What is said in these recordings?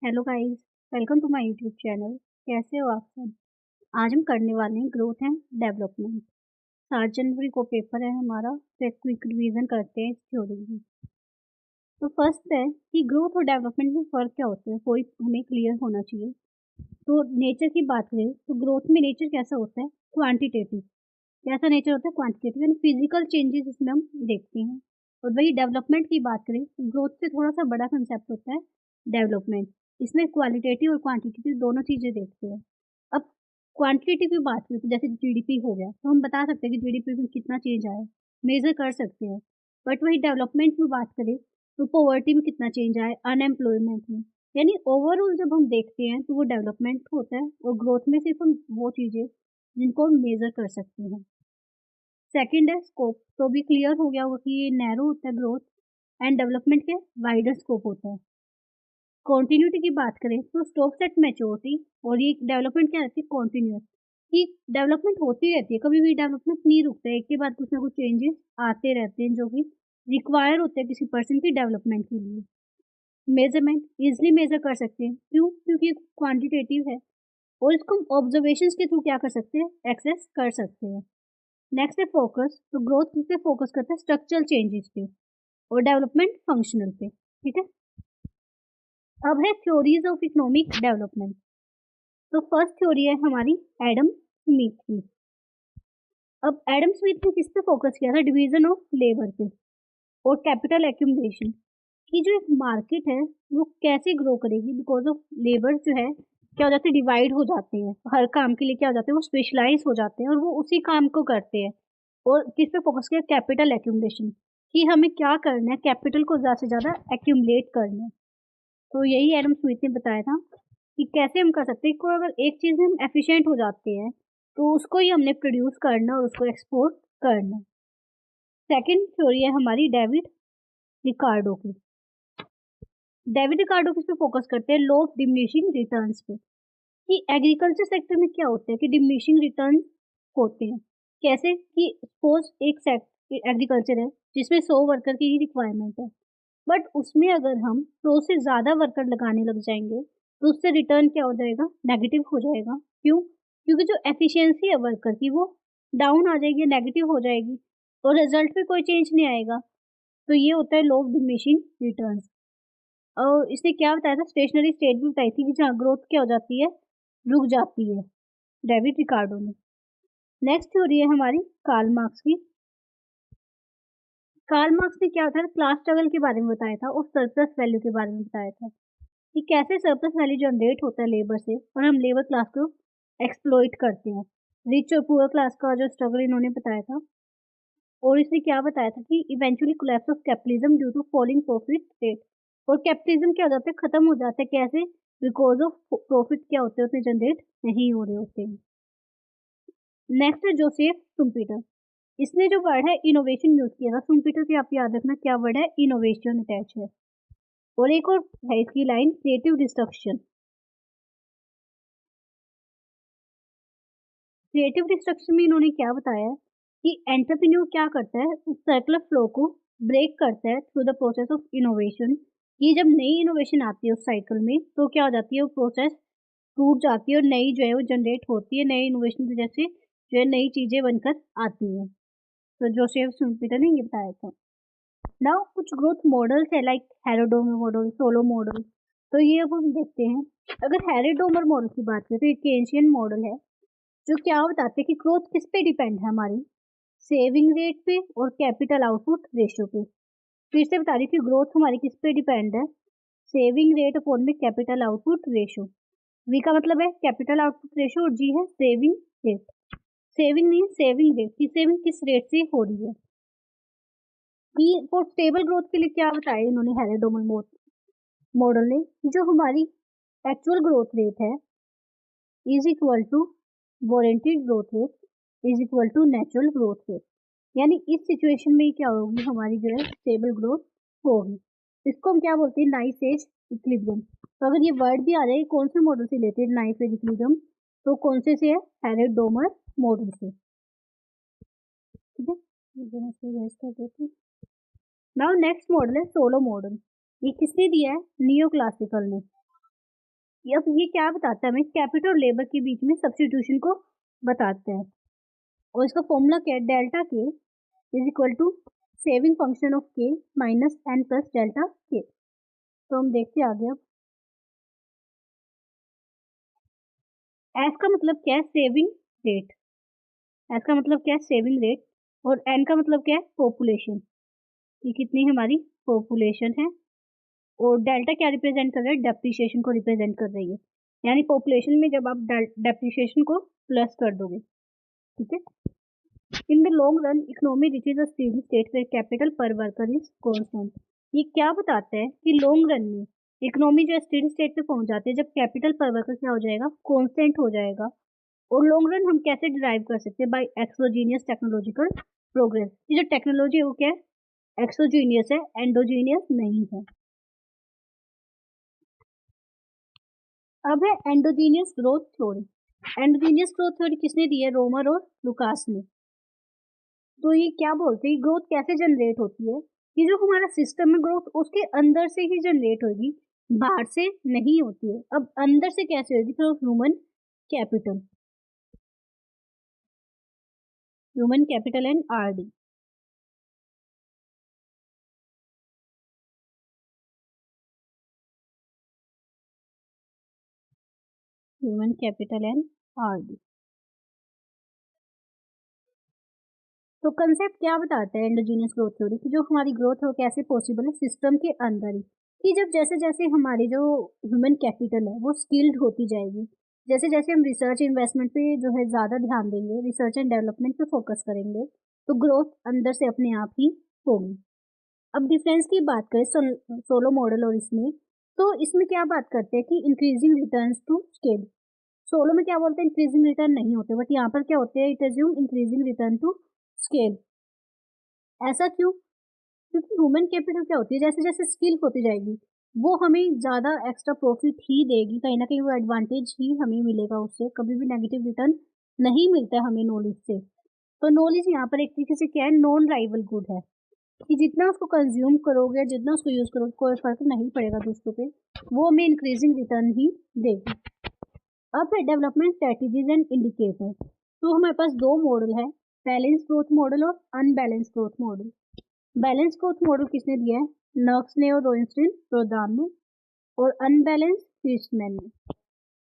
Hello guys. Welcome to my YouTube channel. कैसे हो आप सब? आज हम करने वाले हैं ग्रोथ एंड डेवलपमेंट। 7 जनवरी को पेपर है हमारा, तो एक क्विक रिवीजन करते हैं इस थ्योरी में। तो फर्स्ट है कि ग्रोथ और डेवलपमेंट में फ़र्क क्या होता है, कोई हमें क्लियर होना चाहिए। तो नेचर की बात करें तो ग्रोथ में नेचर कैसा होता है, क्वांटिटेटिव। कैसा नेचर होता है, क्वांटिटेटिव, यानी फिजिकल चेंजेस इसमें हम देखते हैं। और वही डेवलपमेंट की बात करें तो ग्रोथ से थोड़ा सा बड़ा कंसेप्ट होता है डेवलपमेंट। इसमें क्वालिटेटिव और क्वांटिटेटिव दोनों चीज़ें देखते हैं। अब क्वांटिटेटिव की बात करें तो जैसे जीडीपी हो गया, तो हम बता सकते हैं कि जीडीपी में कितना चेंज आया है, मेज़र कर सकते हैं। बट वही डेवलपमेंट में बात करें तो पॉवर्टी में कितना चेंज आया है, अनएम्प्लॉयमेंट में। यानी ओवरऑल जब हम देखते हैं तो वो डेवलपमेंट होता है, और ग्रोथ में सिर्फ हम वो चीज़ें जिनको हम मेज़र कर सकते हैं। सेकंड है स्कोप, तो भी क्लियर हो गया होगा कि ये नैरो होता है ग्रोथ, एंड डेवलपमेंट के वाइडर स्कोप होता है। कंटिन्यूटी की बात करें तो स्टॉप्स एट मैच्योरिटी, और ये डेवलपमेंट क्या रहती है, कंटिन्यूअस, कि डेवलपमेंट होती रहती है, कभी भी डेवलपमेंट नहीं रुकता है, एक के बाद कुछ ना कुछ चेंजेस आते रहते हैं जो कि रिक्वायर होते हैं किसी पर्सन की डेवलपमेंट के लिए। मेजरमेंट इजिली मेजर कर सकते हैं, क्यों? क्योंकि क्वांटिटेटिव है, और इसको हम ऑब्जर्वेशंस के थ्रू क्या कर सकते हैं, एक्सेस कर सकते हैं। नेक्स्ट है फोकस, तो ग्रोथ किस पे फोकस करता है, स्ट्रक्चरल चेंजेस पे, और डेवलपमेंट फंक्शनल पे। ठीक है। अब है थ्योरीज ऑफ इकोनॉमिक डेवलपमेंट। तो फर्स्ट थ्योरी है हमारी एडम स्मिथ की। अब एडम स्मिथ ने किस पे फोकस किया था, डिवीजन ऑफ लेबर पे और कैपिटल एक्यूमुलेशन, की जो एक मार्केट है वो कैसे ग्रो करेगी, बिकॉज ऑफ लेबर जो है क्या हो जाते हैं, डिवाइड हो जाते हैं, हर काम के लिए क्या हो जाते हैं, वो स्पेशलाइज हो जाते हैं और वो उसी काम को करते हैं। और किस पे फोकस किया, कैपिटल एक्यूमुलेशन, कि हमें क्या करना है, कैपिटल को ज़्यादा से ज़्यादा एक्यूमुलेट करना है। तो यही एडम स्मिथ ने बताया था कि कैसे हम कर सकते हैं, कोई अगर एक चीज़ में हम एफिशिएंट हो जाते हैं तो उसको ही हमने प्रोड्यूस करना और उसको एक्सपोर्ट करना। सेकंड थ्योरी है हमारी डेविड रिकार्डो की। डेविड रिकार्डो किस पे फोकस करते हैं, लो ऑफ डिमिनिशिंग रिटर्न्स पे, कि एग्रीकल्चर सेक्टर में क्या होता है कि डिमिनिशिंग रिटर्न होते हैं। कैसे कि सपोज एक सेक्टर एग्रीकल्चर है जिसमें 100 वर्कर की ही रिक्वायरमेंट है, बट उसमें अगर हम 100 से ज़्यादा वर्कर लगाने लग जाएंगे तो उससे रिटर्न क्या हो जाएगा, नेगेटिव हो जाएगा। क्यों? क्योंकि जो एफिशिएंसी है वर्कर की वो डाउन आ जाएगी, नेगेटिव हो जाएगी, और रिजल्ट पे कोई चेंज नहीं आएगा। तो ये होता है लो ऑफ डिमिनिशिंग रिटर्न्स। और इसने क्या बताया था, स्टेशनरी स्टेट भी बताई थी कि जहाँ ग्रोथ क्या हो जाती है, रुक जाती है, डेविड रिकार्डो ने। नेक्स्ट थ्योरी है हमारी कार्ल मार्क्स की। कार्ल मार्क्स ने क्या बताया, क्लास स्ट्रगल के बारे में बताया था और सरप्लस वैल्यू के बारे में बताया था, कि कैसे सरप्लस वैल्यू जनरेट होता है लेबर से, और हम लेबर क्लास को एक्सप्लॉइट करते हैं। रिच और पुअर क्लास का जो स्ट्रगल इन्होंने बताया था। और इसने क्या बताया था कि eventually collapse of capitalism due to falling profit rate, और कैपिटलिज्म क्या हो जाता है, खत्म हो जाता है, कैसे, बिकॉज ऑफ प्रॉफिट क्या होते हैं उतने जनरेट नहीं हो रहे होते हैं। नेक्स्ट है जोसेफ सुम्पीटर। इसने जो वर्ड है इनोवेशन यूज किया था, सुम्पीटर की आप याद रखना क्या वर्ड है, इनोवेशन अटैच है। और एक और है इसकी line, creative destruction. Creative destruction में इन्होंने क्या बताया है कि एंटरप्रेन्योर क्या करता है, उस सर्कुलर फ्लो को ब्रेक करता है through the process of innovation. ये जब नई इनोवेशन आती है उस साइकिल में तो क्या हो जाती है, वो प्रोसेस टूट जाती है और नई जो है वो जनरेट होती है, नई इनोवेशन की वजह से जो है नई चीजें बनकर आती हैं। तो जोसेफ शुम्पीटर ने ये बताया था। नाउ कुछ ग्रोथ मॉडल्स है लाइक हेरोडोमर मॉडल, सोलो मॉडल। तो ये अब हम देखते हैं। अगर हेरोडोमर मॉडल की बात करें तो एक एशियन मॉडल है जो क्या बताते हैं कि ग्रोथ किस पे डिपेंड है, हमारी सेविंग रेट पे और कैपिटल आउटपुट रेशियो पे। फिर से बता रही हूँ कि ग्रोथ हमारी किस पे डिपेंड है, सेविंग रेट अपॉन में कैपिटल आउटपुट रेशियो। वी का मतलब है कैपिटल आउटपुट रेशियो और जी है सेविंग रेट। सेविंग नहीं, सेविंग रेट, की सेविंग किस रेट से हो रही है। कि फॉर स्टेबल ग्रोथ के लिए क्या बताया इन्होंने हेरोडोमर मॉडल ने, जो हमारी एक्चुअल ग्रोथ रेट है is equal to warranted growth rate is equal to natural growth rate. यानी इस सिचुएशन में क्या होगी, हमारी जो है स्टेबल ग्रोथ होगी। इसको हम क्या बोलते हैं, नाइस एज इक्विलिब्रियम। तो अगर ये वर्ड भी आ जाए कौन से मॉडल से रिलेटेड, नाइस एज इक्विलिब्रियम, तो कौन से है, हेरोडोमर मॉडल से। ठीक है, कर देती हूँ। नाउ नेक्स्ट मॉडल है सोलो मॉडल। ये किसने दिया है, नियो क्लासिकल ने। अब ये क्या बताता है हमें, कैपिटल और लेबर के बीच में सब्स्टिट्यूशन को बताता है। और इसका फॉर्मूला क्या है, delta K is equal to saving function of K minus N plus delta K. तो हम देखते हैं आगे। अब एस का मतलब क्या है, सेविंग रेट। एस का मतलब क्या है, सेविंग रेट। और एन का मतलब क्या है, पॉपुलेशन, कि कितनी हमारी पॉपुलेशन है। और डेल्टा क्या रिप्रेजेंट कर रहा है, डेप्रिसिएशन को रिप्रेजेंट कर रही है। यानी पॉपुलेशन में जब आप डेप्रिसिएशन को प्लस कर दोगे, ठीक है। In the long run economy reaches a steady state where capital per worker is constant. ये क्या बताता है कि लॉन्ग रन में इकोनॉमी जो स्टेडी स्टेट पे पहुंच जाती है जब कैपिटल पर वर्कर क्या हो जाएगा, कांस्टेंट हो जाएगा। और लॉन्ग रन हम कैसे डिराइव कर सकते हैं, बाय एक्सोजीनियस टेक्नोलॉजिकल प्रोग्रेस। ये जो टेक्नोलॉजी है वो क्या है, एक्सोजीनियस है, एंडोजीनियस नहीं है। अब है endogenous growth theory. Endogenous growth theory किसने दी है, रोमर और लुकास ने। तो ये क्या बोलते हैं, ग्रोथ कैसे जनरेट होती है, कि जो हमारा सिस्टम है ग्रोथ उसके अंदर से ही जनरेट होगी, बाहर से नहीं होती है। अब अंदर से कैसे होगी, तो human capital, human capital and RD. Human capital and RD. तो कंसेप्ट क्या बताता है एंडोजीनियस ग्रोथ थ्योरी, कि जो हमारी ग्रोथ है वो कैसे पॉसिबल है, सिस्टम के अंदर ही। कि जब जैसे जैसे हमारी जो ह्यूमन कैपिटल है वो स्किल्ड होती जाएगी, जैसे जैसे हम रिसर्च इन्वेस्टमेंट पे जो है ज़्यादा ध्यान देंगे, रिसर्च एंड डेवलपमेंट पे फोकस करेंगे, तो ग्रोथ अंदर से अपने आप ही होगी। अब डिफरेंस की बात करें सोलो मॉडल और इसमें, तो इसमें क्या बात करते हैं कि increasing returns to scale. Solow में क्या बोलते हैं, इंक्रीजिंग रिटर्न नहीं होते, बट यहाँ पर क्या होते हैं, it assume increasing return to scale. ऐसा क्यों, क्योंकि ह्यूमन कैपिटल क्या होती है, जैसे जैसे स्किल होती जाएगी वो हमें ज़्यादा एक्स्ट्रा प्रॉफिट ही देगी, कहीं ना कहीं वो एडवांटेज ही हमें मिलेगा उससे, कभी भी नेगेटिव रिटर्न नहीं मिलता है हमें नॉलेज से। तो नॉलेज यहाँ पर एक तरीके से क्या है, नॉन राइवल गुड है, कि जितना उसको कंज्यूम करोगे, जितना उसको यूज़ करोगे, कोई फर्क नहीं पड़ेगा दूसरों पे, वो हमें इंक्रीजिंग रिटर्न ही देगी। अब है डेवलपमेंट स्ट्रेटेजीज एंड इंडिकेटर। तो हमारे पास दो मॉडल है, बैलेंस ग्रोथ मॉडल और unbalance growth model. Balance growth model किसने दिया है, नर्क्स ने और रोइंस्टीन प्रोदान ने। और अनबैलेंस फिशमैन ने।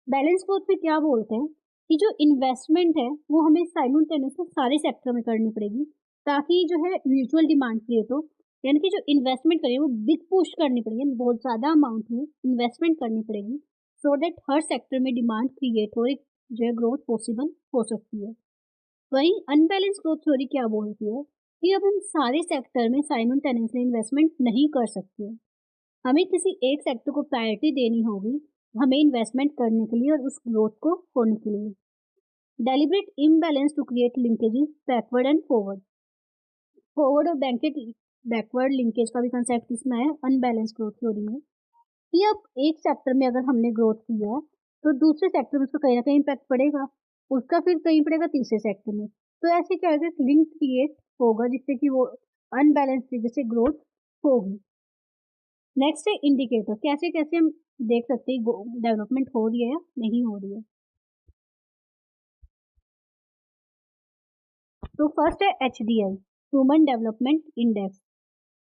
बैलेंस ग्रोथ में क्या बोलते हैं, कि जो इन्वेस्टमेंट है वो हमें साइमल्टेनियसली सारे सेक्टर में करनी पड़ेगी, ताकि जो है म्यूचुअल डिमांड क्रिएट हो। यानी कि जो इन्वेस्टमेंट करें वो बिग पुश करनी पड़ेगी, बहुत ज़्यादा अमाउंट में इन्वेस्टमेंट करनी पड़ेगी, सो दैट हर सेक्टर में डिमांड क्रिएट हो, एक जो है ग्रोथ पॉसिबल हो सकती है। वहीं अनबैलेंस ग्रोथ थ्योरी क्या बोलती है, कि अब हम सारे सेक्टर में साइमल्टेनियसली इन्वेस्टमेंट नहीं कर सकते, हमें किसी एक सेक्टर को प्रायोरिटी देनी होगी हमें इन्वेस्टमेंट करने के लिए और उस ग्रोथ को होने के लिए। Deliberate imbalance to create linkages backward and forward. Forward और बैकवर्ड लिंकेज का भी कंसेप्ट इसमें है अनबैलेंस ग्रोथ थ्योरी में, कि अब एक सेक्टर में अगर हमने ग्रोथ किया तो दूसरे सेक्टर में उसका कहीं ना कहीं इम्पैक्ट पड़ेगा, उसका फिर कहीं पड़ेगा तीसरे सेक्टर में। तो ऐसे क्या होगा, लिंक क्रिएट होगा जिससे कि वो अनबैलेंस तरीके से ग्रोथ होगी। नेक्स्ट है इंडिकेटर, कैसे कैसे हम देख सकते हैं डेवलपमेंट हो रही है या नहीं हो रही है। तो फर्स्ट है HDI, ह्यूमन डेवलपमेंट इंडेक्स।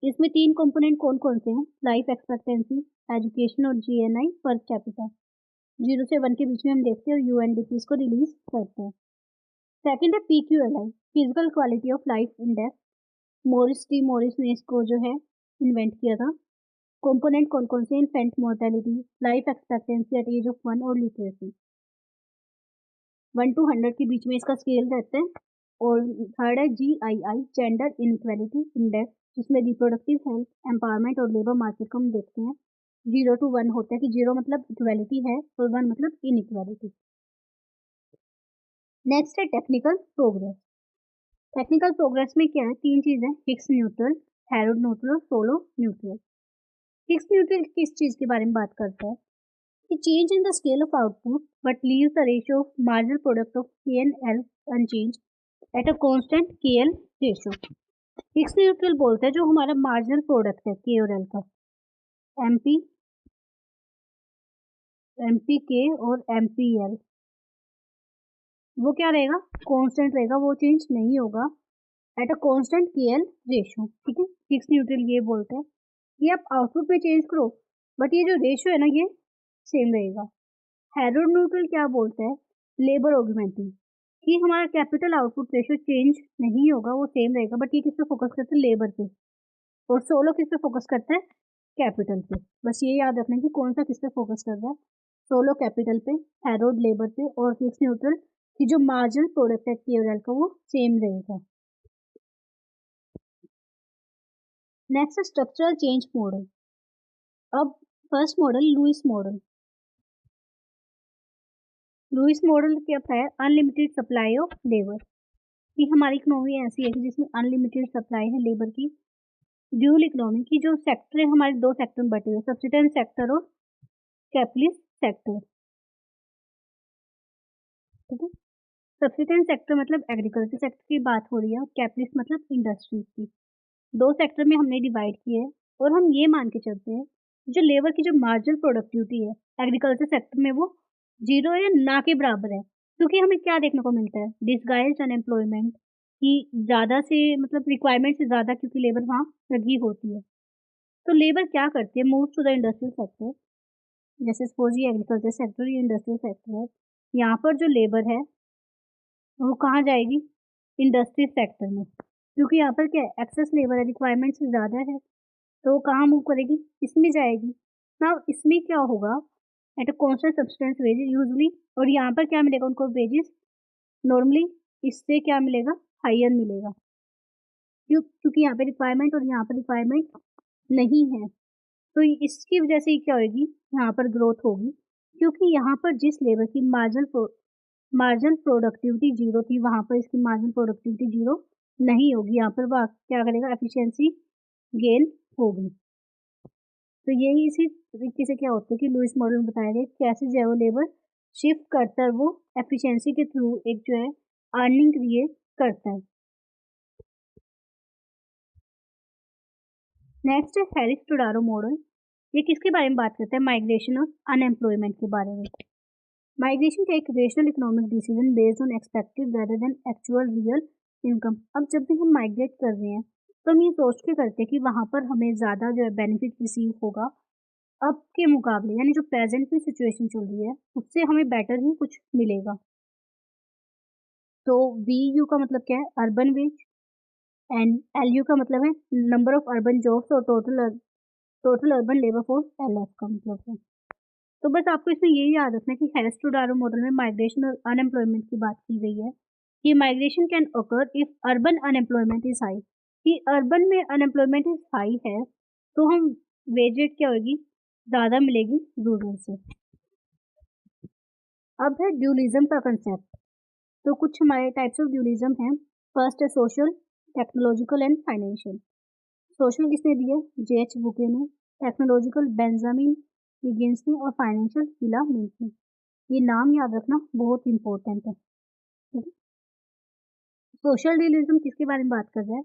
इसमें तीन कंपोनेंट कौन कौन से हैं, लाइफ एक्सपेक्टेंसी, एजुकेशन और GNI पर कैपिटा। 0 से 1 के बीच में हम देखते हैं और UNDP इसको रिलीज करते हैं। सेकंड है PQLI, physical quality of life index. Morris ने इसको जो है इन्वेंट किया था। कंपोनेंट कौन कौन से, infant mortality, life expectancy at age of 1 और लिटरेसी। 1 to 100 के बीच में इसका स्केल रहता है। और थर्ड है GII, जेंडर इनइक्वालिटी इंडेक्स, जिसमें रिप्रोडक्टिव हेल्थ, एम्पावरमेंट और लेबर मार्केट को हम देखते हैं। 0 to 1 होता है कि 0 मतलब इक्वालिटी है और 1 मतलब इनइक्वालिटी। नेक्स्ट है टेक्निकल प्रोग्रेस। टेक्निकल प्रोग्रेस में क्या है, तीन चीज़ें, हिग्स न्यूट्रल, हैरोल्ड न्यूट्रल और सोलो न्यूट्रल। हिग्स न्यूट्रल किस चीज़ के बारे में बात करता है, कि change in the scale of output but leaves the ratio of marginal product of K and L unchanged at a constant KL ratio। Fix neutral बोलते हैं जो हमारा मार्जिनल प्रोडक्ट है K और L का, MP MPK और MPL, वो क्या रहेगा, कांस्टेंट रहेगा, वो चेंज नहीं होगा at a constant KL ratio. ठीक है, फिक्स न्यूट्रल ये बोलते हैं। ये आप आउटपुट पे चेंज करो बट ये जो रेशियो है ना ये सेम रहेगा। हेरोड न्यूट्रल क्या बोलते हैं, लेबर ऑगमेंटिंग, कि हमारा कैपिटल आउटपुट रेशियो चेंज नहीं होगा, वो सेम रहेगा, बट ये किस पे फोकस करता है, लेबर पे, और सोलो किस पे फोकस करता है, कैपिटल पे। बस ये याद रखना कि कौन सा किस पे फोकस कर रहा है, सोलो कैपिटल पे, हेरोड लेबर पे, और फिक्स न्यूट्रल की जो मार्जिनल प्रोडक्ट है KRL का वो सेम रहेगा। Next structural change model. अब first model Lewis model. Lewis model क्या है, अनलिमिटेड सप्लाई ऑफ लेबर, कि हमारी इकोनॉमी ऐसी है कि जिसमें अनलिमिटेड सप्लाई है लेबर की। ड्यूल इकोनॉमी की जो सेक्टर है हमारे दो सेक्टर में बटे हुए, सब्सिडेंस सेक्टर और कैपिटलिस्ट सेक्टर। ठीक है, सब्सिडेंस सेक्टर मतलब एग्रीकल्चर सेक्टर की बात हो रही है, और कैपिटलिस्ट मतलब इंडस्ट्रीज की। दो सेक्टर में हमने डिवाइड किए हैं, और हम ये मान के चलते हैं जो लेबर की जो मार्जिनल प्रोडक्टिविटी है एग्रीकल्चर सेक्टर में वो जीरो है, ना के बराबर है। क्योंकि हमें क्या देखने को मिलता है, डिसगाइज्ड अनएम्प्लॉयमेंट, कि ज़्यादा से मतलब रिक्वायरमेंट से ज़्यादा, क्योंकि लेबर वहाँ लगी होती है। तो लेबर क्या करती है, move to the industrial sector. जैसे सपोज ये एग्रीकल्चर सेक्टर, ये इंडस्ट्रियल सेक्टर है, यहाँ पर जो लेबर है वो कहाँ जाएगी, इंडस्ट्री सेक्टर में, क्योंकि यहाँ पर क्या है, एक्सेस लेबर है, रिक्वायरमेंट से ज़्यादा है, तो वो कहाँ मूव करेगी, इसमें जाएगी ना। इसमें क्या होगा, at a constant substance wages usually, और यहाँ पर क्या मिलेगा उनको, वेजेस नॉर्मली इससे क्या मिलेगा, हायर मिलेगा, क्योंकि यहाँ पे रिक्वायरमेंट और यहाँ पर रिक्वायरमेंट नहीं है। तो इसकी वजह से क्या होगी, यहाँ पर ग्रोथ होगी, क्योंकि यहाँ पर जिस लेबर की मार्जिनल प्रोडक्टिविटी जीरो थी, वहाँ पर इसकी मार्जिनल प्रोडक्टिविटी जीरो नहीं होगी, यहाँ पर वह क्या करेगा, एफिशिएंसी गेन होगी। तो यही इसी तरीके से क्या होता है कि लुइस मॉडल में बताया गया कैसे जो है वो लेबर शिफ्ट करता है, वो एफिशिएंसी के थ्रू एक जो है अर्निंग क्रिएट करता है। नेक्स्ट है हेरिस टोडारो मॉडल। ये किसके बारे में बात करता है, माइग्रेशन और अनएम्प्लॉयमेंट के बारे में। माइग्रेशन का एक rational economic decision based on expected rather than actual real income. अब जब भी हम माइग्रेट कर रहे हैं तो हम ये सोच के करते हैं कि वहाँ पर हमें ज़्यादा जो है बेनिफिट रिसीव होगा अब के मुकाबले, यानी जो प्रेजेंट में सिचुएशन चल रही है उससे हमें बेटर ही कुछ मिलेगा। तो VU का मतलब क्या है, अर्बन वेज, एंड LU का मतलब है नंबर ऑफ अर्बन जॉब्स, और total urban labour force LF का मतलब है। तो बस आपको इसमें यही याद रखना है कि हेरिस टोडारो मॉडल में माइग्रेशन और अनएम्प्लॉयमेंट की बात की गई है कि migration can occur if urban unemployment is high, कि अर्बन में अनएम्प्लॉयमेंट इज हाई है तो हम वेज रेट क्या होगी, ज़्यादा मिलेगी रूरल से। अब है ड्यूलिज्म का कंसेप्ट। तो कुछ हमारे टाइप्स ऑफ ड्यूलिज्म हैं। फर्स्ट है social, technological and financial. Social किसने दिया, JH बुके ने। टेक्नोलॉजिकल बेंजामिन हिगिंस ने, और फाइनेंशियल हिला मिल्स ने। ये नाम याद रखना बहुत इंपॉर्टेंट है। सोशल ड्यूलिज्म किसके बारे में बात कर रहा है,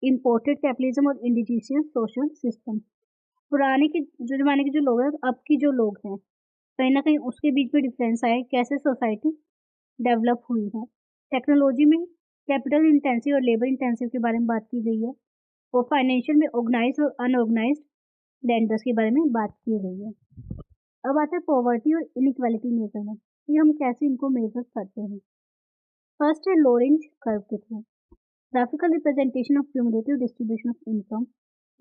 इम्पोर्टेड कैपिटलिज्म और इंडिजीनियस सोशल सिस्टम। पुराने के जो जमाने के जो लोग हैं, अब की जो लोग हैं, कहीं ना कहीं उसके बीच में डिफरेंस आया है, कैसे सोसाइटी डेवलप हुई है। टेक्नोलॉजी में कैपिटल इंटेंसिव और लेबर इंटेंसिव के बारे में बात की गई है, और फाइनेंशियल में ऑर्गेनाइज और अनऑर्गेनाइज्ड लेंडर्स के बारे में बात की गई है। अब आता है पॉवर्टी और इनइक्वालिटी मेजरमेंट, कि हम कैसे इनको मेजर करते हैं। फर्स्ट है लोरेंज कर्व के through, graphical representation of cumulative distribution of income.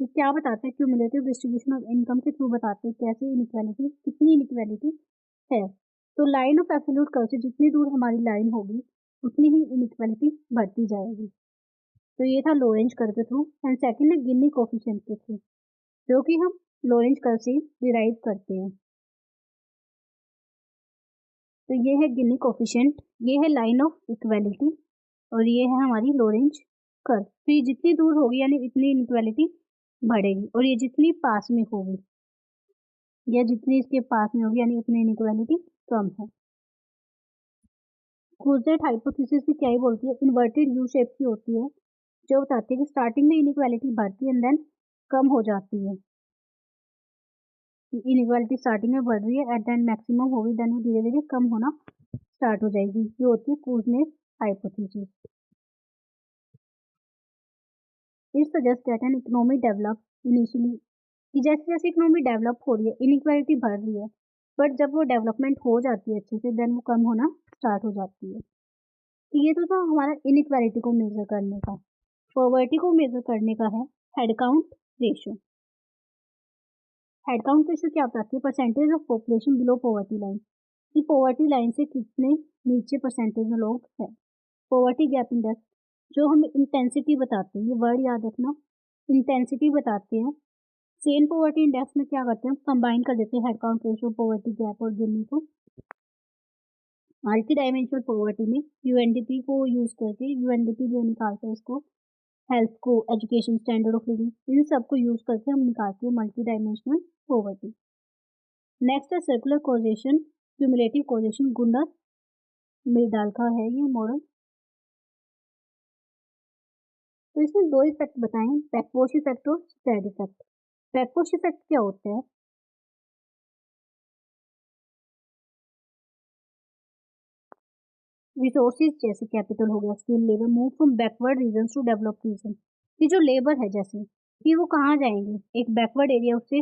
ये क्या बताते हैं, क्यूमुलेटिव डिस्ट्रीब्यूशन ऑफ इनकम के थ्रू बताते हैं कैसे इनइक्वालिटी, कितनी इनइक्वालिटी है। तो लाइन ऑफ एब्सोल्यूट कर्व से जितनी दूर हमारी लाइन होगी उतनी ही इनइक्वालिटी बढ़ती जाएगी। तो ये था लोरेंज कर्व के थ्रू। एंड सेकंड है गिनी कोफिशिएंट के थ्रू, जो कि हम लोरेंज कर्व से डिराइव करते हैं। तो ये है गिनी कोफिशिएंट, ये है लाइन ऑफ इक्वालिटी, और ये है हमारी लोरेंज कर्व। तो ये जितनी दूर होगी यानी इतनी इनइक्वालिटी बढ़ेगी, और ये जितनी पास में होगी या जितनी इसके पास में होगी यानी उतनी इनइक्वालिटी कम है। क्रूजेट हाइपोथेसिस भी क्या ही बोलती है, इन्वर्टेड यू शेप की होती है, जो बताती है कि स्टार्टिंग में इनइक्वालिटी बढ़ती है एंड देन कम हो जाती है। इनइक्वालिटी स्टार्टिंग में बढ़ रही है, एट द एंड मैक्सिमम होगी, देन वो धीरे धीरे कम होना स्टार्ट हो जाएगी। ये होती है Kuznets hypothesis. It suggest that an economy develop initially, कि जैसे जैसे इकोनॉमी डेवलप हो रही है इनइक्वालिटी बढ़ रही है, बट जब वो डेवलपमेंट हो जाती है अच्छे से, देन वो कम होना स्टार्ट हो जाती है। तो ये तो था हमारा इनइक्वालिटी को मेजर करने का। पॉवर्टी को मेजर करने का है head count ratio. Head count ratio क्या बताती है? Percentage of population below poverty line, कि पॉवर्टी लाइन से कितने नीचे परसेंटेज में लोग हैं। पॉवर्टी गैप इंडेक्स जो हमें इंटेंसिटी बताते हैं, ये वर्ड याद रखना, इंटेंसिटी बताते हैं। सेम पॉवर्टी इंडेक्स में क्या करते हैं, कंबाइन कर देते हैं head count ratio, poverty gap और गिनी को। मल्टी डायमेंशनल पॉवर्टी में यूएनडीपी को यूज करके, यूएनडीपी जो निकालते हैं इसको, हेल्थ को, एजुकेशन, स्टैंडर्ड ऑफ लिविंग, इन सबको यूज करके हम निकालते हैं मल्टी डायमेंशनल पॉवर्टी। नेक्स्ट है सर्कुलर कॉजेशन, क्यूमुलेटिव कॉजेशन, गुंडा मिर्डाल का है ये मॉडल। तो इसमें दो इफेक्ट बताएं, बैकवॉश इफेक्ट और स्प्रेड इफेक्ट। बैकवॉश इफेक्ट क्या होता है? रिसोर्सेज जैसे कैपिटल हो गया, skill, labour move from backward region to develop region, कि जो लेबर है जैसे कि वो कहाँ जाएंगे, एक बैकवर्ड एरिया उससे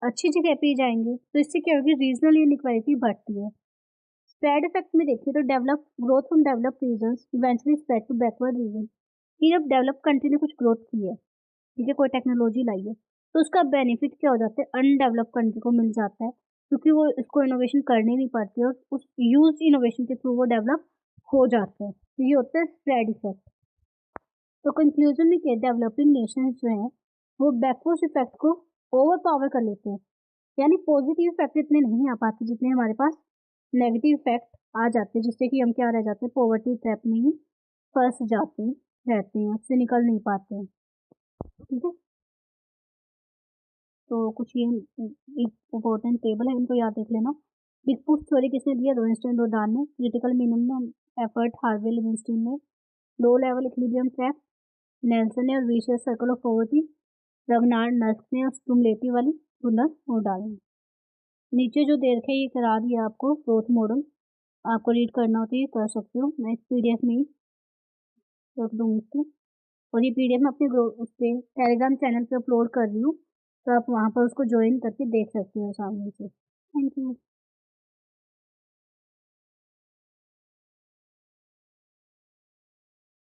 अच्छी जगह पे जाएंगे, तो इससे क्या होगी, रीजनल इनइक्वालिटी बढ़ती है। स्प्रेड इफेक्ट में देखिए तो develop growth from develop region eventually spread to backward region, कि जब डेवलप कंट्री ने कुछ ग्रोथ की है, ठीक है, कोई टेक्नोलॉजी लाई है, तो उसका बेनिफिट क्या हो जाता है, अनडेवलप कंट्री को मिल जाता है, क्योंकि वो इसको इनोवेशन करनी नहीं पड़ती और उस यूज इनोवेशन के थ्रू वो डेवलप हो जाते हैं। तो ये होता है स्प्रेड इफेक्ट। तो कंक्लूजन में क्या, डेवलपिंग नेशंस जो हैं वो बैकवर्ड इफेक्ट को ओवर पावर कर लेते हैं, यानी पॉजिटिव इफेक्ट इतने नहीं आ पाते जितने हमारे पास नेगेटिव इफेक्ट आ जाते हैं, जिससे कि हम क्या रह जाते हैं, पॉवर्टी ट्रैप में ही फंस जाते रहते हैं, उससे निकल नहीं पाते हैं। ठीक है, तो कुछ ये इम्पोर्टेंट टेबल है, इनको याद रख लेना। बिग पुश थ्योरी किसने दिया? रोइंस्टन रोडान ने। Critical minimum effort Harvey Leibenstein ने। Low level equilibrium trap Nelson ने। और vicious circle of poverty Ragnar Nurkse ने। और स्टुमलेटिव वाली गुनर नोडाल ने। नीचे जो दे रखे हैं ये करा दिया आपको ग्रोथ मॉडल, आपको रीड करना हो तो ये कर सकते हो, मैं इस पीडीएफ में ही रख दूंगी इसको। और ये पीडीएफ मैं अपने उस पे टेलीग्राम चैनल पे अपलोड कर रही हूँ, तो आप वहाँ पर उसको ज्वाइन करके देख सकते हो सामने से। Thank you.